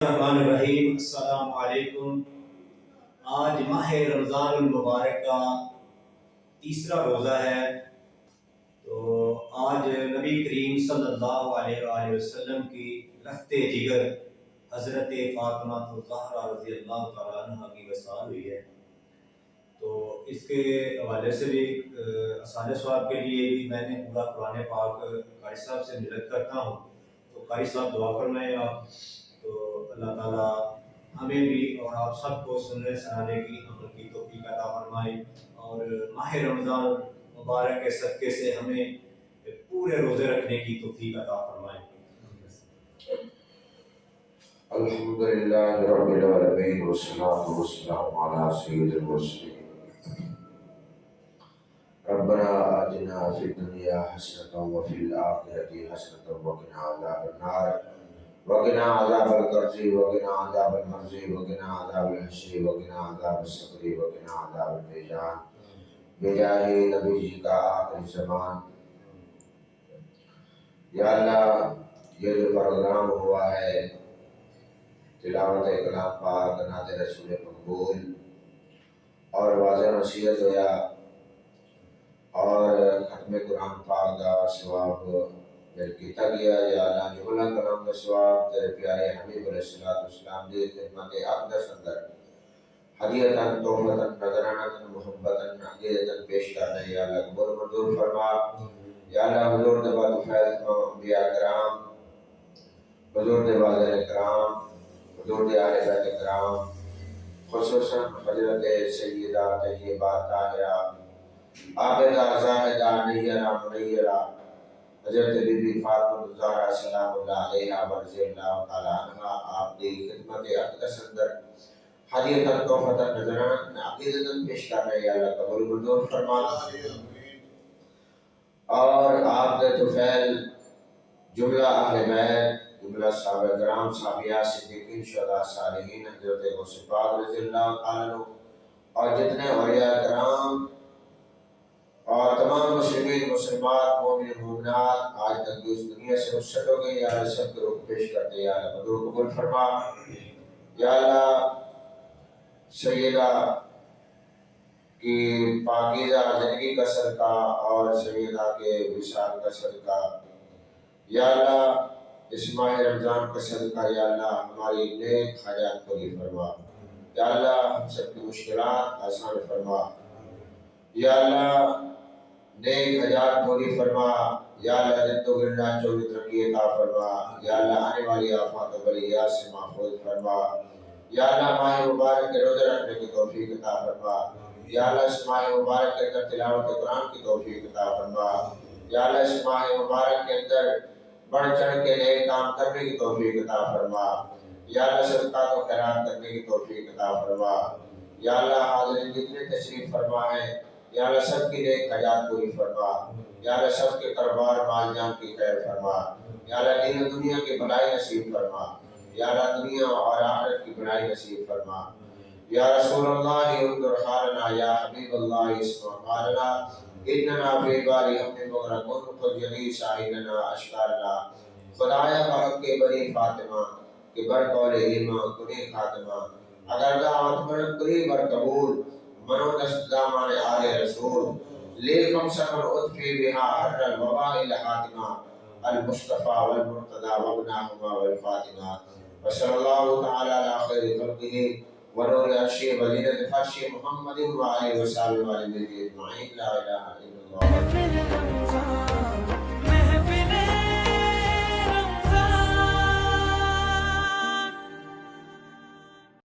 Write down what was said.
الرحمن الرحیم، السلام علیکم۔ آج ماہ رمضان المبارک کا تیسرا روزہ ہے۔ تو آج نبی کریم صلی اللہ علیہ وآلہ وسلم کی رفت جگر حضرت فاطمہ الزہرا رضی اللہ تعالیٰ عنہ کی وصال ہوئی ہے۔ تو اس کے حوالے سے بھی اسال ثواب کے لیے بھی میں نے پورا قرآن پاک قاری صاحب سے مدد کرتا ہوں۔ تو قاری صاحب دعا فرمائیں آپ، تو اللہ تعالیٰ ہمیں بھی اور آپ سب کو سننے سنانے کی عمل کی توفیق عطا فرمائے، اور ماہ رمضان مبارک کے صدقے سے ہمیں پورے روزے رکھنے کی توفیق عطا فرمائے۔ الحمدللہ رب العالمین والصلاة والسلام علی سید المرسلین۔ ربنا آتنا فی الدنیا حسنۃ وفی الآخرۃ حسنۃ وقنا عذاب النار وقنا عذاب القرض وقنا عذاب المرض وقنا عذاب الحشر وقنا عذاب الصبر وقنا عذاب المیزان بجاہ نبی کا آخر زمان۔ یا اللہ، یہ جو پروگرام ہوا ہے تلاوت کلام پاک، نعت رسول مقبول اور واضح نصیحت ہویا اور ختم قرآن پاک کا ثواب مل کیتا گیا۔ یا اللہ، جملہ کلام کا ثواب تیرے پیارے حبیب علیہ السلام دی خدمت اقدس اندر ہدیتاً تحفتاً نذرانہ محبتاً عقیدتاً پیش کرنا۔ یا اللہ قبول منظور فرما۔ یا اللہ، حضور دے بعد فیض تمام انبیاء کرام، حضور دے والدین کرام، حضور دے اہل بیت کرام، خصوصاً حضرت سیدہ طیبہ طاہرہ عابدہ زاہدہ نیرہ منیرہ حضرت بی بی فاطمہ الزہرا سلام اللہ علیہا ورضی اللہ تعالیٰ عنہا، آپ دی خدمت اقدس اندر ہدیتاً تحفتاً نذرانہ عقیدتاً پیش کر رہے۔ یا اللہ قبول منظور فرما، اور آپ دے طفیل جملہ اہل بیت، جملہ صحابہ کرام، صحابیات، صدیقین، شہداء، صالحین، حضرت غوث پاک رضی اللہ تعالیٰ عنہ اور جتنے اولیاء کرام اور تمام مسلمین مسلمات مومن مومنات آج تک اس دنیا سے رخصت ہو گئے، یا اللہ سب کو روح پیش کرتے۔ یا اللہ حضور قبول فرما۔ یا اللہ سیدہ کی پاکیزہ زندگی کا صدقہ اور سیدہ کے وصال کا صدقہ، یا اللہ اس ماہ رمضان کا صدقہ، یا اللہ ہماری نیک حاجات پوری فرما۔ یا اللہ ہم سب کی مشکلات آسان فرما۔ یا اللہ نیک حاجات پوری فرما۔ یا اللہ زندو گرنا چوری ترقی عطا فرما۔ یا اللہ آنے والی آفات و بلیات سے محفوظ فرما۔ یا اللہ ماہ مبارک کے روزے رکھنے کی توفیق عطا فرما۔ یا اللہ اس ماہ مبارک کے اندر تلاوت قرآن کی توفیق عطا فرما۔ یا اللہ اس ماہ مبارک کے اندر بڑھ چڑھ کے نئے کام کرنے کی توفیق عطا فرما۔ یا اللہ صدقات و خیرات کرنے کی توفیق عطا فرما۔ یا اللہ حاضرین جتنے تشریف فرما ہے، یا اللہ سب کی نیک حاجات پوری فرما۔ یا اللہ سب کے کاروبار مال جان کی خیر فرما۔ یا اللہ دین و دنیا کی بھلائی نصیب فرما۔ یا اللہ دنیا اور آخرت کی بھلائی نصیب فرما۔ یا رسول اللہ انظر حالنا، یا حبیب اللہ اسمع قالنا، اننا فی باری ہم مغرقون خود یلی ساحلنا اشکالنا۔ خدایا بحق کے بنی فاطمہ کہ بر قول ایمان کنی خاتمہ، اگر دعوت من قریب بر قبول منو دست دامان آل رسول، لیکم سفر ادفی بہا حر الوباء الحاتمہ، المصطفیٰ والمرتضی وابناہما والفاطمہ، وصلی اللہ تعالی علی خیر خلقہ ونور عرشہ وزینت فرشہ محمد وآلہ وصحبہ اجمعین، لا الہ الا اللہ۔